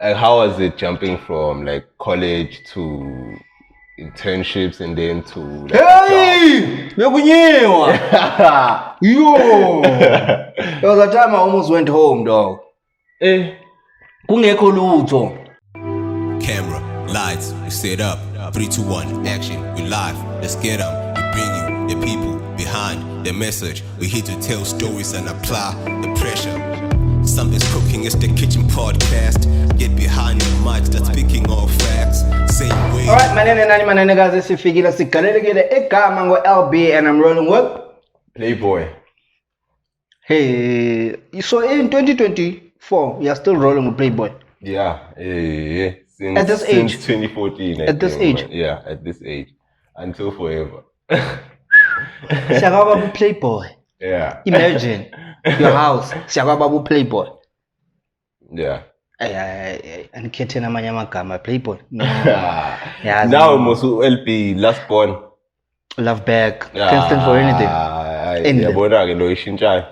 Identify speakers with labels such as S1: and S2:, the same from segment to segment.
S1: how was it jumping from like college to internships and then to like
S2: Hey! Bekunyiwa! Yo! There was a time I almost went home, dog. Kungekho lutho.
S3: Camera, lights, we set up. 3, 2, 1, action. We live, let's get them. We bring you the people behind the message. We here to tell stories and apply the pressure. Something's cooking, it's the kitchen podcast. Get behind the mic, start speaking all facts. Same way.
S2: Alright, manene guys, sifikile sigalelekile egama ngo-LB and I'm rolling with
S1: Playboy.
S2: Hey, so in 2024, you're still rolling with Playboy.
S1: Yeah. Since,
S2: At this age?
S1: Since 2014.
S2: At this age?
S1: Yeah, at this age. Until forever.
S2: Shakababu Playboy.
S1: Yeah.
S2: Imagine your house, Shakababu Playboy.
S1: Yeah.
S2: Anikhethe namanye amagama Playboy.
S1: Yeah. Now almost LP last born.
S2: Love back. Can't stand for anything.
S1: Yabona ke lo ishintshayo.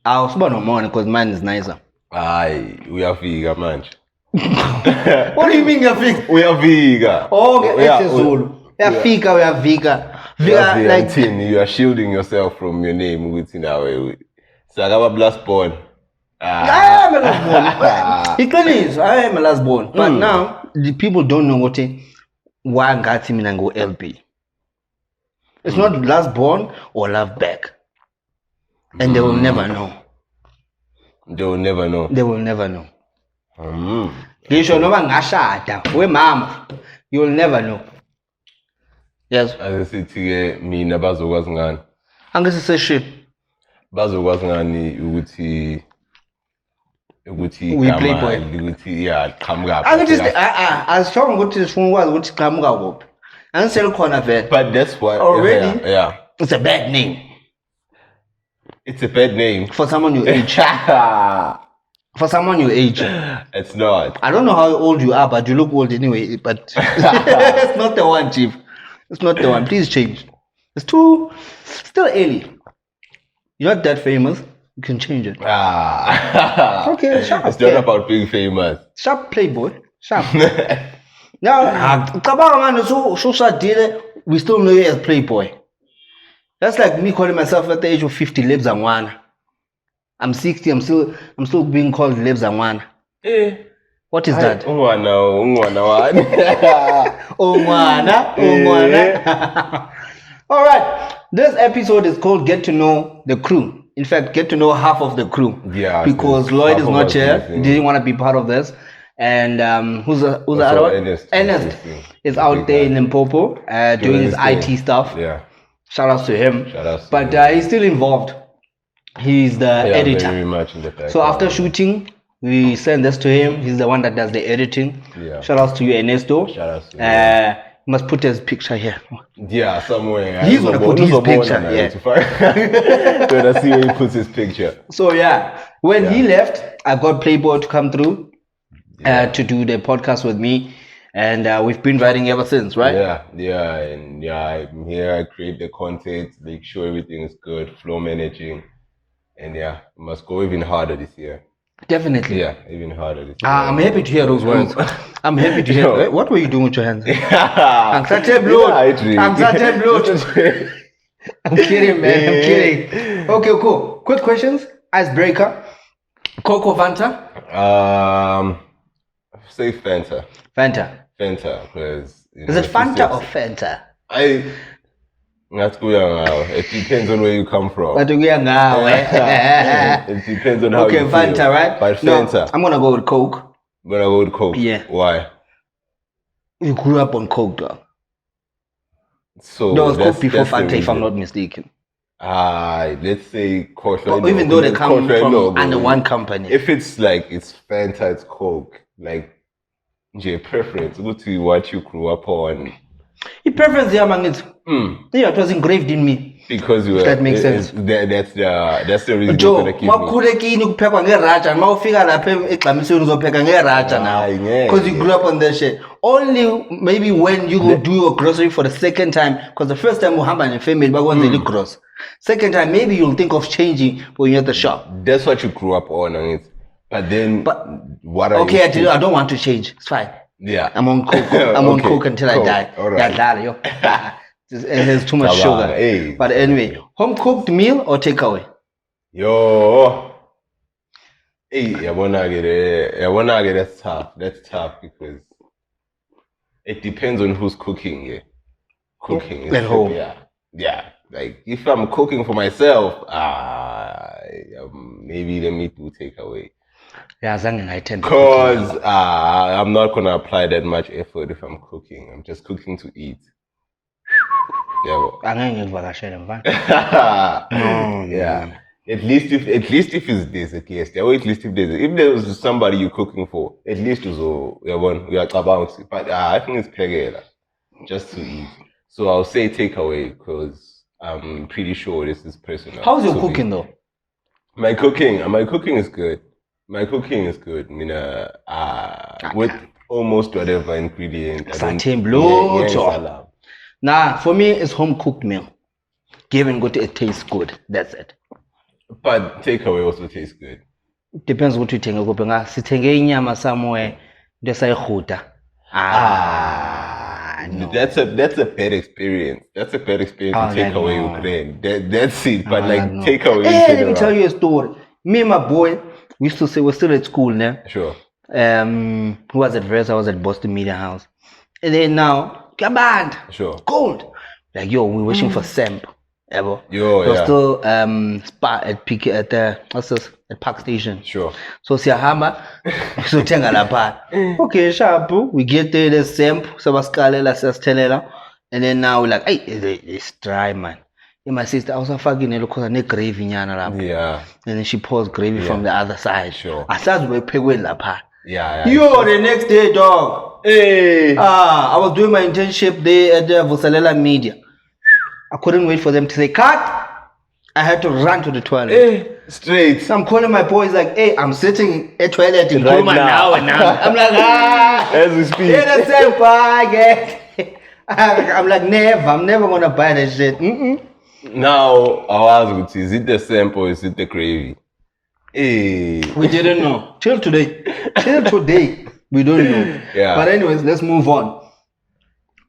S2: Siba nomona because mine is nicer.
S1: Hayi, uyafika manje.
S2: What do you mean uyafika?
S1: Uyafika.
S2: Okay, esiZulu. Uyafika. Vika like
S1: you are shielding yourself from your name ukuthi nawe. Sakaba last born.
S2: I am a last born. Iqiniso, I am a last born. But now the people don't know what why ngathi mina ngo LB. It's not last born or love back. And they will never know.
S1: They will never know.
S2: They will never know. Ngisho noma ngashada wemama, you will never know. Yes.
S1: Asithi ke mina bazokwazi ngani?
S2: Angisiseship.
S1: Bazokwazi ngani ukuthi
S2: We Playboy.
S1: ukuthi yeah qhamuka.
S2: Angithi asisho ukuthi sifuna ukwazi ukuthi qhamuka kuphi. Angisele khona vele.
S1: But that's why
S2: already
S1: yeah.
S2: It's a bad name.
S1: It's a bad name
S2: for someone your age. For someone your age.
S1: It's not.
S2: I don't know how old you are, but you look old anyway. But it's not the one, Chief. It's not the one. Please change. It's still early. You're not that famous. You can change it. Okay, sharp.
S1: It's not about being famous.
S2: Sharp Playboy. Sharp. Now, we still know you as Playboy. That's like me calling myself at the age of 50 Lebs Angwana. I'm 60, I'm still being called Lebs Angwana. What is that?
S1: Ungwana.
S2: All right. This episode is called Get to Know the Crew. In fact, get to know half of the crew.
S1: Yeah.
S2: Because Lloyd is not here. He didn't want to be part of this. And who's the other one? Ernest is out there in Limpopo doing his IT stuff.
S1: Yeah.
S2: Shout outs to him. But he's still involved. He's the editor.
S1: Very much in the background.
S2: So after shooting, we send this to him. He's the one that does the editing.
S1: Yeah.
S2: Shout outs to you, Ernesto.
S1: Shout outs to you.
S2: You must put his picture here.
S1: Yeah, somewhere.
S2: He's gonna put his picture.
S1: Yeah. When I see where he puts his picture.
S2: So yeah, when he left, I got Playboy to come through to do the podcast with me. And we've been writing ever since, right?
S1: Yeah, and I'm here. I create the content, make sure everything is good, flow managing, and must go even harder this year.
S2: Definitely.
S1: Yeah, even harder this year.
S2: I'm happy to hear those words. I'm happy to hear. What were you doing with your hands? I'm
S1: kidding,
S2: man. I'm kidding. Okay, cool. Quick questions. Icebreaker. Coco Fanta?
S1: Say Fanta.
S2: Fanta,
S1: because
S2: is it Fanta or Fanta?
S1: It depends on where you come from.
S2: But we are now.
S1: It depends on how you feel.
S2: Okay, Fanta, right?
S1: But Fanta.
S2: No, I'm gonna go with Coke.
S1: I'm gonna go with Coke.
S2: Yeah.
S1: Why?
S2: You grew up on Coke, dog.
S1: So
S2: there was Coke before Fanta, if I'm not mistaken.
S1: Let's say Coke.
S2: Even though they come from under one company.
S1: If it's like it's Fanta, it's Coke. Like preference. Go to what you grew up on.
S2: The preference here, man, it was engraved in me.
S1: Because you
S2: that makes sense.
S1: That's the reason
S2: Joe, because you grew up on that shit. Only maybe when you go do your grocery for the second time, because the first time you have a family, but when they look gross. Second time, maybe you'll think of changing when you're at the shop.
S1: That's what you grew up on, and But then, what are
S2: Okay,
S1: you?
S2: I don't want to change. It's fine.
S1: Yeah.
S2: I'm on coke. I'm on
S1: Okay,
S2: coke until
S1: coke.
S2: I die.
S1: All right.
S2: Yeah, yo. It has too much
S1: Come
S2: sugar.
S1: on, hey.
S2: But anyway, home cooked meal or takeaway?
S1: Yo. Hey, that's tough. That's tough because it depends on who's cooking. Yeah. Cooking is
S2: At home.
S1: Yeah. Like if I'm cooking for myself, maybe let me do takeaway.
S2: Yeah, I tend to
S1: Because I'm not gonna apply that much effort if I'm cooking. I'm just cooking to eat. Yeah. Yeah. At least if there's a guest, or at least if there was somebody you're cooking for, at least we are about it. But I think it's pegela, just to eat. So I'll say takeaway because I'm pretty sure this is personal.
S2: How's your
S1: to
S2: cooking
S1: me.
S2: though?
S1: My cooking is good. My cooking is good. I mean, with almost whatever ingredient.
S2: Nah, for me it's home cooked meal. Given good, it tastes good. That's it.
S1: But takeaway also tastes good.
S2: Depends what you think. Sithenge inyama somewhere. That's
S1: No. That's a bad experience. That's a bad experience to take away Ukraine. That's it. But takeaway.
S2: Hey, let me tell you a story. Me and my boy, we used to say we're still at school now.
S1: Sure.
S2: Who was at first? I was at Boston Media House. And then now, bad.
S1: Sure.
S2: Cold. Like we're wishing for Semp. Ever.
S1: Yo, yeah.
S2: Still spa at at Park Station.
S1: Sure.
S2: So siyahamba sothenga lapha. Okay, sharp. We get there, the Semp, sabasikalela siyasthelela. And then now we're like, hey, it's dry, man. And my sister, I was fucking because I gravy nyana lapha.
S1: Yeah.
S2: And then she pours gravy from the other side.
S1: Sure.
S2: Asazi bephekwe lapha.
S1: Yeah.
S2: Yo, the next day, dog.
S1: Hey.
S2: I was doing my internship there at Vusalela Media. I couldn't wait for them to say cut. I had to run to the toilet.
S1: Hey, straight.
S2: So I'm calling my boys like, hey, I'm sitting at toilet in
S1: Right
S2: Goma
S1: now.
S2: now. I'm like,
S1: As we speak.
S2: Yeah, the same bag. I'm like, I'm never gonna buy that shit.
S1: Now, I'll ask you, is it the sample or is it the gravy? Hey.
S2: We didn't know. Till today, we don't know.
S1: Yeah.
S2: But anyways, let's move on.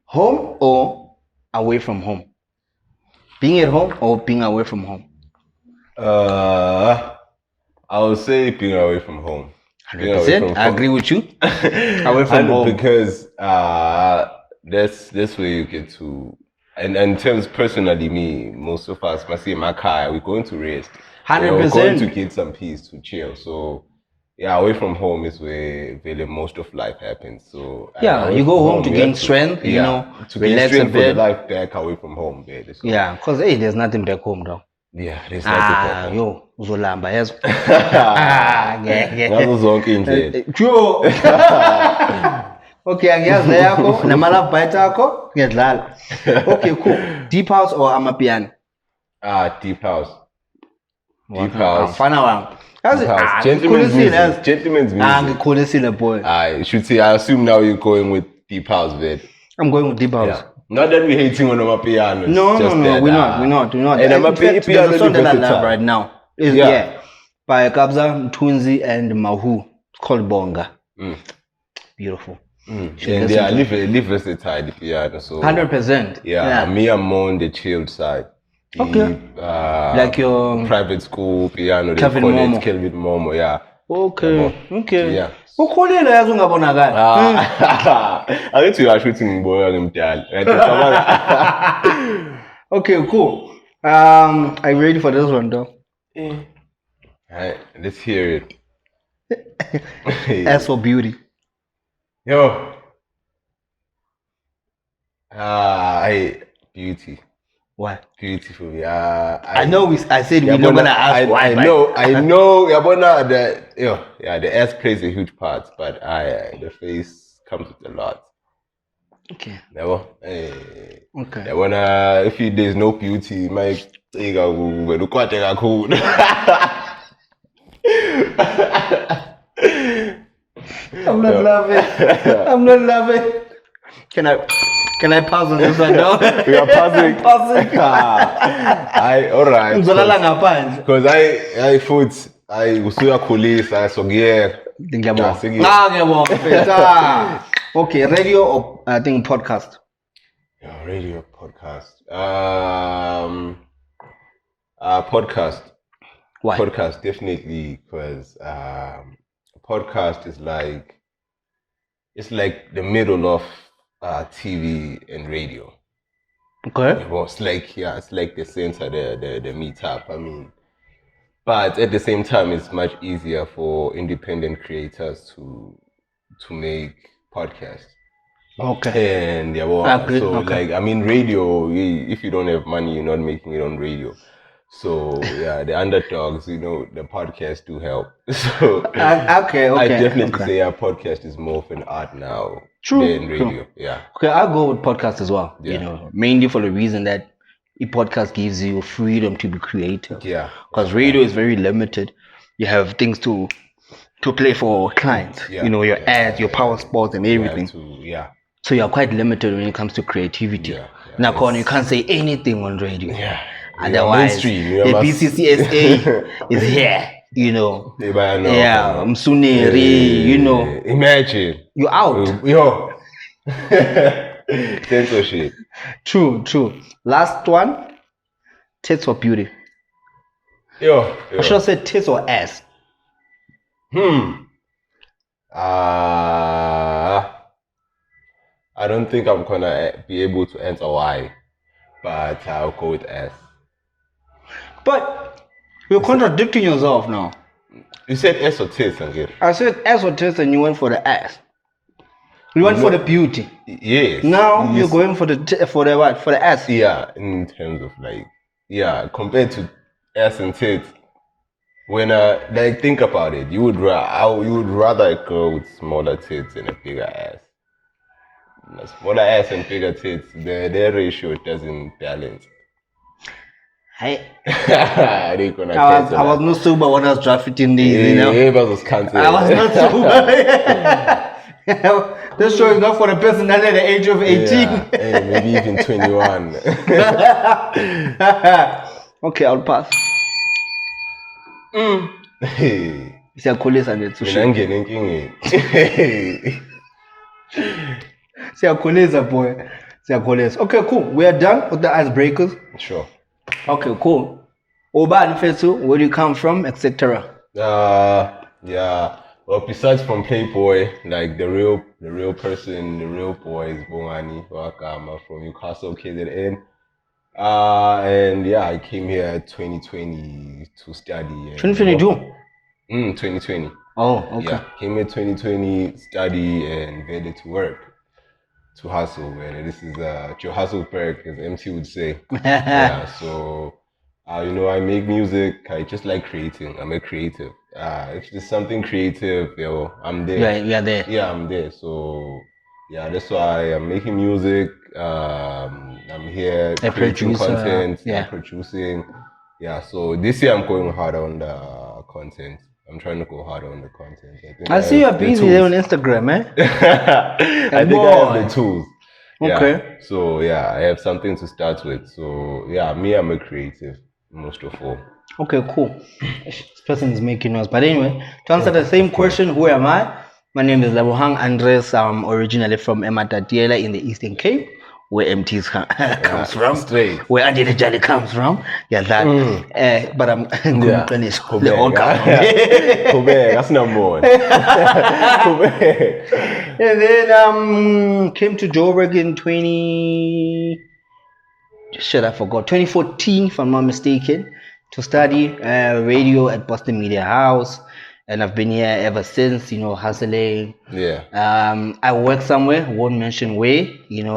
S2: Home or away from home? Being at home or being away from home?
S1: I would say being away from home.
S2: 100%. I agree with you. Away from home.
S1: Because that's where you get to, and in terms personally, most of us, in my car, we're going to rest.
S2: 100%.
S1: We're going to get some peace to chill. So yeah, away from home is where really most of life happens. So
S2: yeah, you go home to gain strength, you know,
S1: to gain
S2: relax
S1: strength
S2: a bit.
S1: for the life back away from home, baby. So,
S2: yeah, because hey, there's nothing back home though.
S1: Yeah, there's nothing back home.
S2: Yo, uzolamba yazo.
S1: Ngazo zonke indlela.
S2: True. Okay, angiyazi yakho namala bite akho ngiyadlala. Okay, cool. Deep house or amapiano?
S1: Deep house. Deep house.
S2: Fana wangu.
S1: Gentleman's music. Gentleman's music.
S2: Ngikhulisile boy.
S1: I should say, I assume now you're going with deep house, man.
S2: I'm going with deep house.
S1: Yeah. Not that we're hating on our pianos.
S2: No, we're not.
S1: And I'm a piano
S2: there's a song that I love right now. Yeah. By Kabza, Mtunzi, and Mahu. It's called Bonga. Beautiful.
S1: And they are live versatile, the piano. So
S2: 100%.
S1: Yeah. Me, I'm more on the chilled side.
S2: Okay. Like your
S1: private school piano,
S2: Kelvin Momo.
S1: Kelvin Momo, yeah.
S2: Okay.
S1: Yeah.
S2: Ukholile yazi ungabonakala.
S1: I think you are shooting boy ngimdala.
S2: Okay, cool. Are you ready for this one though?
S1: Alright, let's hear it.
S2: As for beauty.
S1: Yo. Beauty.
S2: Why?
S1: Beauty for me.
S2: I said we're not gonna ask why.
S1: I know. Yabona, the ass plays a huge part, but the face comes with a lot.
S2: Okay.
S1: Never.
S2: Okay.
S1: Yabona, if there's no beauty, my look what I cool.
S2: I'm not laughing. Can I pause on this one now?
S1: We are pausing. Alright. Because I thought usuyakhulisa so yeah.
S2: Ngiyabonga.
S1: Singiyabonga.
S2: Ngiyabonga mfethu. Okay, radio or I think podcast.
S1: Yeah, radio podcast. Podcast.
S2: Why?
S1: Podcast definitely because podcast is like it's like the middle of TV and radio.
S2: Okay.
S1: Well, it's like the center, the meetup. I mean, but at the same time, it's much easier for independent creators to make podcasts.
S2: Okay.
S1: And yeah, well,
S2: I agree.
S1: so
S2: Okay.
S1: like I mean, radio. If you don't have money, you're not making it on radio. So yeah, the underdogs, the podcast do help. So
S2: Okay.
S1: I definitely
S2: okay.
S1: say our podcast is more of an art now
S2: True,
S1: than radio.
S2: true.
S1: Yeah.
S2: Okay, I'll go with podcast as well.
S1: Yeah.
S2: Mainly for the reason that a podcast gives you freedom to be creative.
S1: Yeah.
S2: Because radio is very limited. You have things to play for clients.
S1: Yeah.
S2: Your ads, your power spots, and everything.
S1: Yeah.
S2: So you're quite limited when it comes to creativity.
S1: Yeah.
S2: Now, Con, you can't say anything on radio.
S1: Yeah.
S2: Otherwise,
S1: mainstream,
S2: the BCCSA is here. Yeah, Msuneri,
S1: Imagine.
S2: you're out.
S1: Yo. Censorship.
S2: True. Last one, tits or beauty.
S1: Yo.
S2: I should have said tits or ass.
S1: I don't think I'm gonna be able to answer why, but I'll go with S.
S2: But you're contradicting yourself now.
S1: You said S or tits, Angel?
S2: I said ass or tits and you went for the ass. You went for the beauty.
S1: Yes.
S2: Now you're going for the what? For the ass.
S1: Yeah, in terms of compared to ass and tits. When think about it, you would rather a girl with smaller tits and a bigger ass. A smaller ass and bigger tits, their ratio doesn't balance.
S2: I
S1: I
S2: was not sober when I was drafting these,
S1: was cancelled.
S2: I was not sober. This show is not for the person under the age of 18.
S1: Yeah, maybe even 21.
S2: Okay, I'll pass.
S1: Hey.
S2: Siyakhulisa nje
S1: Mina ngene enkingeni.
S2: Siyakhulisa boy. Siyakhulisa. Okay, cool. We are done with the icebreakers.
S1: Sure.
S2: Okay, cool. Ubani Fetu, where do you come from, etc.
S1: Yeah. Well, besides from Playboy, like the real person, the real boy is Bongani Wakama from Newcastle, KZN. And yeah, I came here 2020 to study.
S2: 2022?
S1: 2020.
S2: Oh, okay.
S1: Yeah, came here 2020, study and ready to work, to hustle, man. This is Joe Hasselberg, as MC would say. Yeah, so I make music. I just like creating. I'm a creative. If there's something creative, I'm there.
S2: Yeah, we are there.
S1: Yeah, I'm there. So yeah, that's why I'm making music. I'm here creating content.
S2: Yeah.
S1: I'm producing. Yeah, so this year I'm going hard on the content. I'm trying to go harder on the content.
S2: I see you're busy there on Instagram, eh?
S1: I think I have the tools. Yeah.
S2: Okay.
S1: So yeah, I have something to start with. So yeah, I'm a creative most of all.
S2: Okay, cool. This person is making noise. But anyway, to answer the same question, who am I? My name is Lebohang Andres. I'm originally from Ematatiela in the Eastern Cape, where MTs comes from.
S1: Straight.
S2: Where Andy Jali comes from. Yeah, that. But I'm
S1: Yeah. Kobe, that's number one. Kobe.
S2: And then came to Joburg in 2014, if I'm not mistaken, to study radio at Boston Media House. And I've been here ever since, hustling.
S1: Yeah.
S2: I work somewhere, won't mention where, in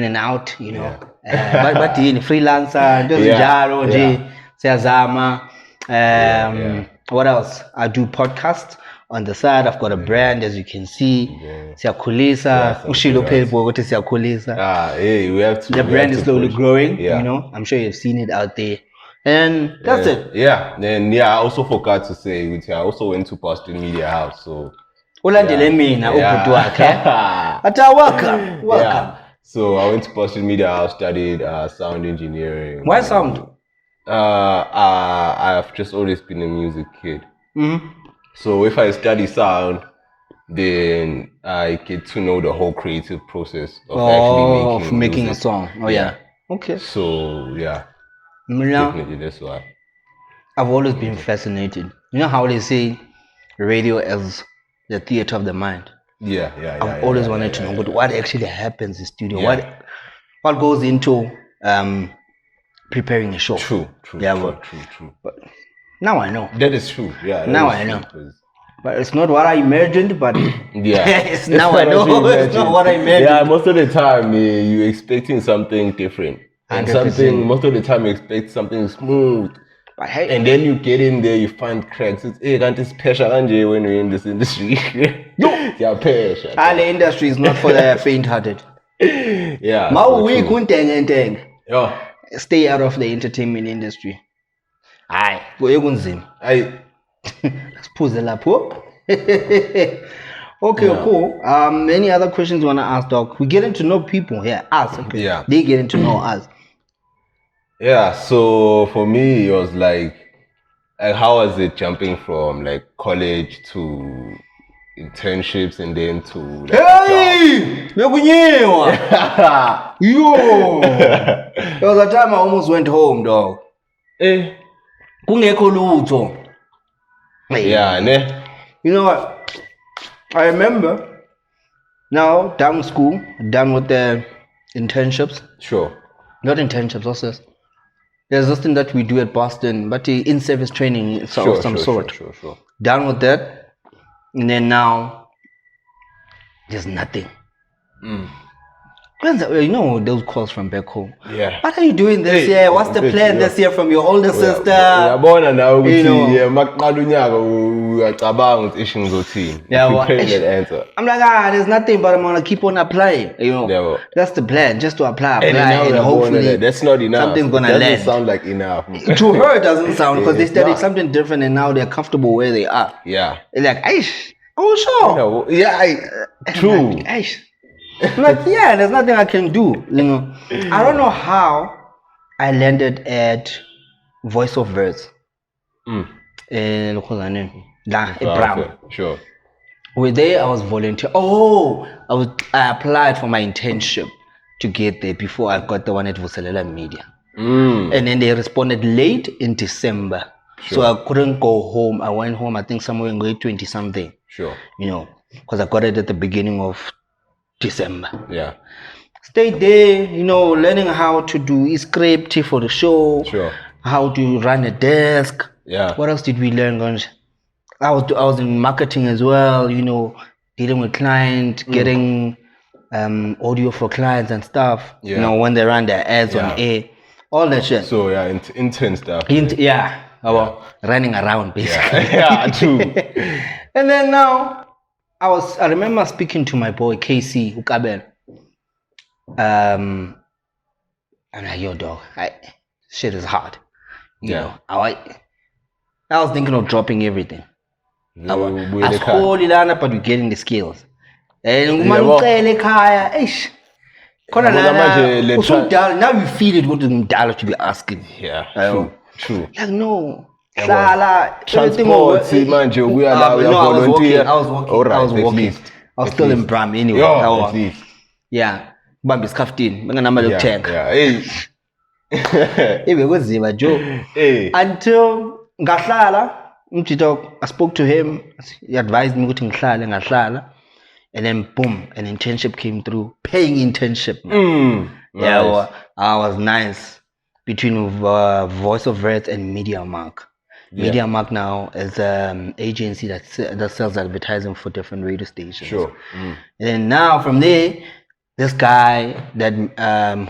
S2: and out,
S1: Yeah.
S2: But freelancer, siyazama. What else? I do podcasts on the side. I've got a brand, as you can see. Siyakhulisa. Ushilo phezulu ukuthi siyakhulisa.
S1: Hey, we have to.
S2: The brand is slowly growing.
S1: Yeah.
S2: I'm sure you've seen it out there. And that's it.
S1: Yeah. Then I also forgot to say, I also went to Boston Media House. So
S2: ulandele mina ubhuti wakhe. Ata welcome.
S1: Yeah. So I went to Boston Media House, studied sound engineering.
S2: Why sound?
S1: I've just always been a music kid. So if I study sound, then I get to know the whole creative process of actually
S2: making a
S1: music.
S2: song. Oh yeah. Okay.
S1: So yeah,
S2: Now,
S1: definitely that's why.
S2: I've always been fascinated. You know how they say radio is the theater of the mind.
S1: Yeah.
S2: I've always wanted to know what actually happens in studio. What goes into preparing a show.
S1: True.
S2: But now I know.
S1: That is true. Yeah.
S2: Now I know. But it's not what I imagined, but it's now I know. It's not what I imagined.
S1: Yeah, most of the time you're expecting something different. And
S2: 100%.
S1: most of the time you expect something smooth.
S2: But hey,
S1: And then you get in there, you find cracks. It's pressure when you're in this industry. Yeah, pressure.
S2: the industry is not for the faint-hearted.
S1: Yeah.
S2: Yeah. Stay out of the entertainment industry. Aye, kunzima. Siphuze lapho. Okay, cool. Any other questions you wanna ask, Doc? We're getting to know people here. Us, okay.
S1: Yeah.
S2: They getting to know us.
S1: Yeah, so for me it was like how was it jumping from like college to internships and then to like
S2: Hey! Bekunyiwa! Yo! There was a time I almost went home, dog. Kungekho lutho.
S1: Yeah, ne?
S2: You know what? I remember now done school, done with the internships.
S1: Sure.
S2: Not internships, what's this? There's this thing that we do at Boston, but the in-service training of some sort.
S1: Sure.
S2: Done with that, and then now there's nothing. You know those calls from back home.
S1: Yeah.
S2: What are you doing this year? What's the plan this year from your older sister?
S1: Yabona nawe
S2: You know.
S1: ukuthi maqala unyaka uyacabanga ukuthi ishi ngizothini. Prepare that answer.
S2: I'm like, there's nothing, but I'm gonna keep on applying. You know,
S1: Yeah,
S2: that's the plan, just to apply,
S1: And now
S2: and
S1: Yabona
S2: hopefully
S1: that that's not enough.
S2: something's gonna
S1: it doesn't
S2: land.
S1: sound like enough.
S2: To her, it doesn't sound because they
S1: It's
S2: studied
S1: not.
S2: something different and now they're comfortable where they are.
S1: Yeah.
S2: They're like, Aish, oh sure.
S1: No, yeah, true.
S2: Like, Aish. I'm like, yeah, there's nothing I can do. You know, I don't know how I landed at Voice of Words. Brown.
S1: Sure.
S2: With there, I was volunteer. I applied for my internship to get there before I got the one at Vuselela Media. And then they responded late in December. So I couldn't go home. I went home, I think somewhere in grade 20 something.
S1: Sure.
S2: You know, because I got it at the beginning of December.
S1: Yeah.
S2: Stayed there, you know, learning how to do script for the show.
S1: Sure.
S2: How to run a desk.
S1: Yeah.
S2: What else did we learn, Gonj? I was in marketing as well, you know, dealing with clients, getting audio for clients and stuff.
S1: Yeah.
S2: You know, when they run their ads on air, all that shit.
S1: So yeah, intern stuff.
S2: Running around basically.
S1: Yeah, true.
S2: And then now, I remember speaking to my boy KC Ukabel. I'm like, yo, dog, shit is hard. You know, I was thinking of dropping everything. But we're getting the skills. And now you feel it what the to be asking.
S1: Yeah, true.
S2: Like no.
S1: Transport, manje ubuya la volunteer.
S2: I was walking.
S1: All right,
S2: I was
S1: at
S2: walking.
S1: least.
S2: I was still in Bram anyway.
S1: Yo, at least.
S2: Yeah. Bambi skaftin. Benganama lokuthenga.
S1: Yeah.
S2: Ibe kunzima Joe.
S1: Hey.
S2: Until ngahlala, umjito, I spoke to him. He advised me ukuthi ngihlale ngahlala. And then boom, an internship came through. Paying internship.
S1: Nice.
S2: Yeah, I was nice between Voice of Words and Media Mark.
S1: Yeah.
S2: Media Mark now is an agency that sells advertising for different radio stations.
S1: Sure.
S2: And then now from there, this guy that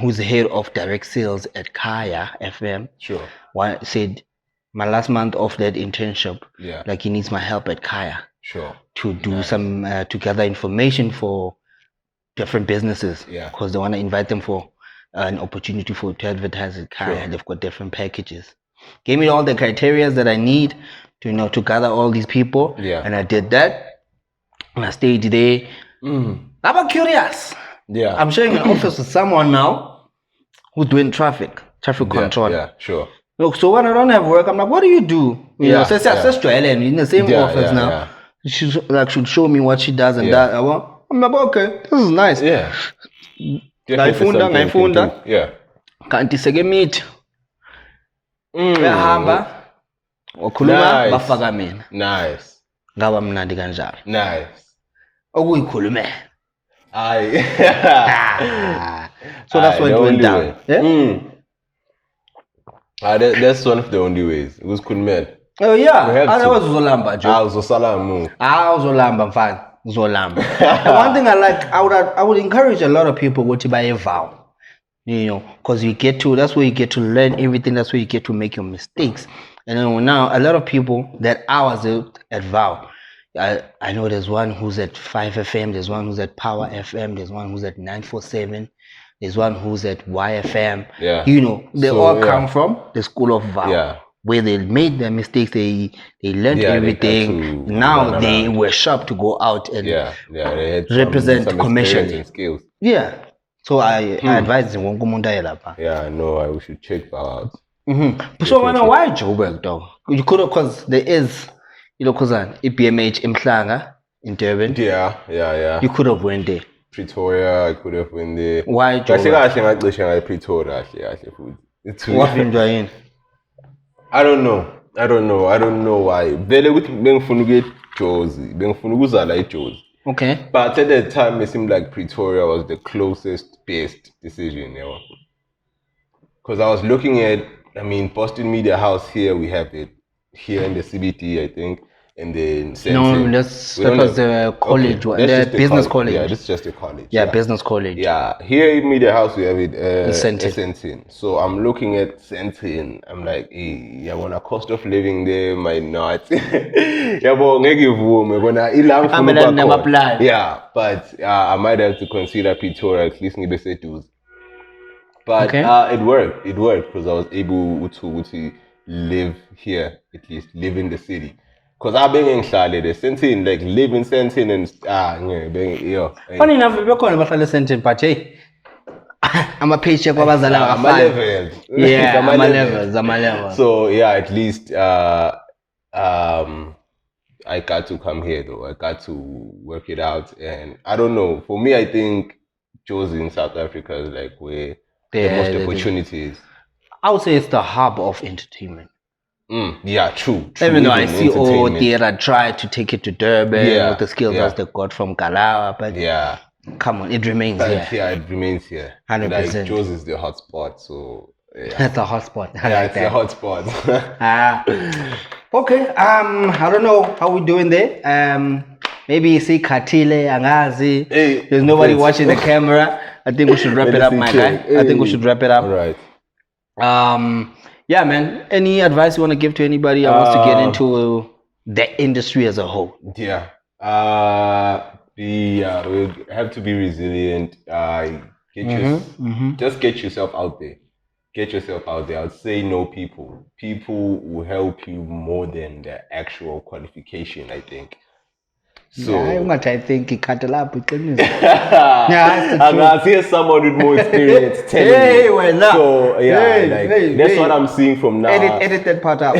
S2: who's the head of direct sales at Kaya FM,
S1: Sure.
S2: said my last month of that internship,
S1: Yeah.
S2: like he needs my help at Kaya
S1: Sure.
S2: to do some to gather information for different businesses.
S1: Yeah.
S2: Because they want to invite them for an opportunity to advertise at Kaya.
S1: Sure.
S2: They've got different packages. Gave me all the criteria that I need to gather all these people.
S1: Yeah.
S2: And I did that. And I stayed there. I'm curious.
S1: Yeah.
S2: I'm sharing an office with someone now who's doing traffic control.
S1: Yeah, sure.
S2: Look, so when I don't have work, I'm like, what do you do? You know, says Ellen in the same office now.
S1: Yeah.
S2: She should show me what she does and
S1: Yeah.
S2: that. I'm like, okay, this is nice.
S1: Yeah.
S2: Ngayifunda.
S1: Yeah.
S2: Kanti seke meet. Behamba. Wakhuluma
S1: Nice.
S2: bafaka mina.
S1: Nice.
S2: Ngaba mnandi kanjalo.
S1: Nice.
S2: Okuyikhulume.
S1: Aye.
S2: So that's when it went down.
S1: Way.
S2: Yeah?
S1: That's one of the only ways. It was Kunmel.
S2: Oh yeah.
S1: We have to.
S2: Otherwise uzolamba, Joe.
S1: Uzosala.
S2: Uzolamba mfana. Uzolamba. And one thing I like, I would encourage a lot of people go to buy a vow. You know, because that's where you get to learn everything. That's where you get to make your mistakes. And then now a lot of people that I was at vow. I know there's one who's at 5FM, there's one who's at Power FM, there's one who's at 947, there's one who's at YFM.
S1: Yeah.
S2: You know, they all come from the school of vow.
S1: Yeah.
S2: Where they made their mistakes, they learned everything. Now they were sharp to go out and
S1: they had
S2: represent
S1: some
S2: commercially.
S1: and skills.
S2: Yeah. So I advise them.
S1: Yeah, no, we should check that out.
S2: So why Joburg though? You could have, because there is, you know, because EPMH Mhlanga in Durban.
S1: Yeah.
S2: You could have went there.
S1: Pretoria, I could have went there.
S2: Why Joburg?
S1: I Pretoria.
S2: What you enjoying?
S1: I don't know why. Vele ukuthi bengifuna ukuya eJozi, bengifuna ukuzala eJozi.
S2: Okay.
S1: But at that time, it seemed like Pretoria was the closest, best decision, you know. Because I was looking at, Boston Media House here, we have it here in the CBD, I think, and then
S2: that was the college, the business college.
S1: Yeah, this is just a college.
S2: Yeah, business college.
S1: Yeah, here in Media House, we have it,
S2: Sentin.
S1: Sentin. So I'm looking at Sentin. I'm like, hey, yeah, when a cost of living there might not. Yeah, but I might have to consider Pretoria, at least in the But
S2: okay.
S1: It worked because I was able to live here, at least live in the city. Because I've been in Charlotte, Sentin, like live in Sentin and
S2: Funny enough, we're going to Sentin, but hey, I'm a paycheck of us.
S1: I'm a level.
S2: Yeah, I'm a level.
S1: So yeah, at least I got to come here though. I got to work it out, and I don't know. For me, I think Jozi in South Africa is like where the most opportunities.
S2: I would say it's the hub of entertainment.
S1: Yeah, true.
S2: Even though I see theater try to take it to Durban with the skills that they got from Galawa, but come on, it remains here.
S1: Yeah, it remains here.
S2: 100%.
S1: Like Jozi is the hotspot, so yeah.
S2: That's a hotspot.
S1: It's a hotspot.
S2: Okay. I don't know how we doing there. Maybe you see Katile, Angazi.
S1: Hey,
S2: there's nobody watching the camera. I think we should wrap it up, my guy. I think we should wrap it up.
S1: All right.
S2: Yeah, man. Any advice you want to give to anybody that wants to get into the industry as a whole?
S1: Yeah. We have to be resilient. Just get yourself out there. Get yourself out there. I'd say know people. People will help you more than the actual qualification, I think. So
S2: I think he cut it up.
S1: I see someone with more experience telling me. So yeah, that's what I'm seeing from now.
S2: Edit that part out.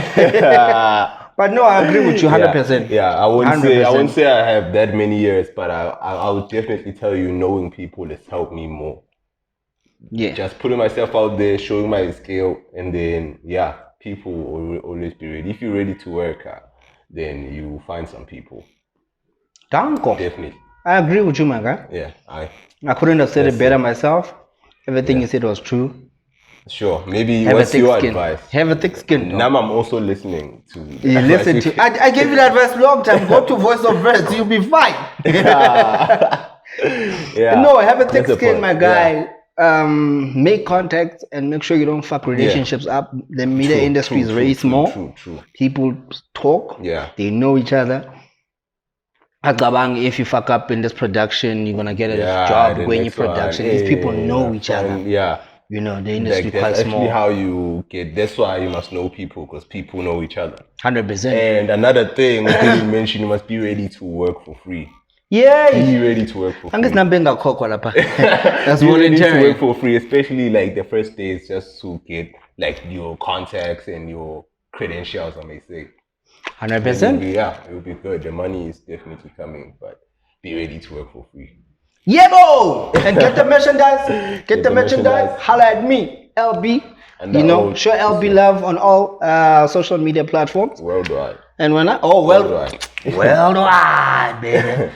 S2: But no, I agree with you 100%.
S1: Yeah, I wouldn't say I have that many years, but I would definitely tell you knowing people has helped me more.
S2: Yeah.
S1: Just putting myself out there, showing my skill, and then people will always be ready. If you're ready to work, then you will find some people.
S2: Danko.
S1: Definitely.
S2: I agree with you, my guy.
S1: Yeah,
S2: I couldn't have said it better myself. Everything you said was true.
S1: Sure. Maybe what's your advice?
S2: Have a thick skin.
S1: Now I'm also listening to.
S2: You listen to. I gave you that advice long time. Go to Voice of Rest. You'll be fine. No, have a thick skin, my guy. Make contacts and make sure you don't fuck relationships up. The media industry is very small.
S1: True.
S2: People talk.
S1: Yeah.
S2: They know each other. If you fuck up in this production, you're gonna get a job going in production. These people know each other.
S1: Yeah.
S2: You know, the industry
S1: that's
S2: quite small.
S1: Actually how you get. That's why you must know people, because people know each other.
S2: 100%.
S1: And another thing we didn't mention, you must be ready to work for free.
S2: Yeah.
S1: Be ready to work for free.
S2: Angisinambe ngakhokhwa lapha. That's
S1: Be ready to
S2: voluntary.
S1: work for free, especially like the first days, just to get like your contacts and your credentials, I may say.
S2: 100%.
S1: Yeah, it will be good. The money is definitely coming, but be ready to work for free.
S2: Yebo! And get the merchandise. Get the merchandise. Holla at me, LB.
S1: And
S2: You
S1: the
S2: know,
S1: old-
S2: show LB love on all social media platforms.
S1: Worldwide.
S2: And when I
S1: Worldwide.
S2: worldwide, baby.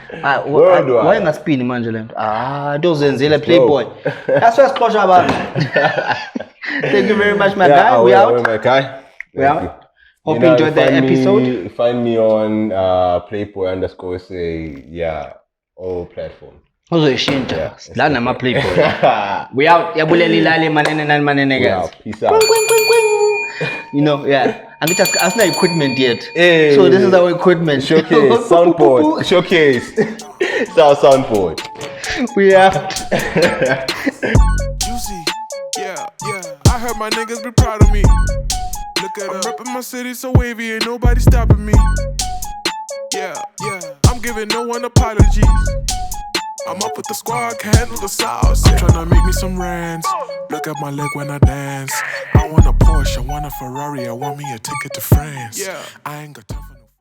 S1: Worldwide.
S2: Why ngaspini manje lento? Dozenzela Playboy. That's what's close about. Thank you very much, my guy. We out.
S1: My guy.
S2: We out. Hope you enjoyed the episode.
S1: Find me on Playboy_say, all platforms.
S2: Uzoyishintsha. La nama Playboy. We out. Yabulela ilale manene nani manene guys.
S1: Peace out.
S2: You know, yeah. And it has no equipment yet.
S1: Hey.
S2: So this is our equipment.
S1: Showcase, soundboard. Showcase. It's our soundboard.
S2: We out.
S4: Juicy, yeah. I heard my niggas be proud of me. Look at I'm reppin' my city so wavy, ain't nobody stopping me. Yeah. I'm giving no one apologies. I'm up with the squad, can handle the sauce. I'm tryna make me some rands. Look at my leg when I dance. I want a Porsche, I want a Ferrari, I want me a ticket to France. I ain't got time for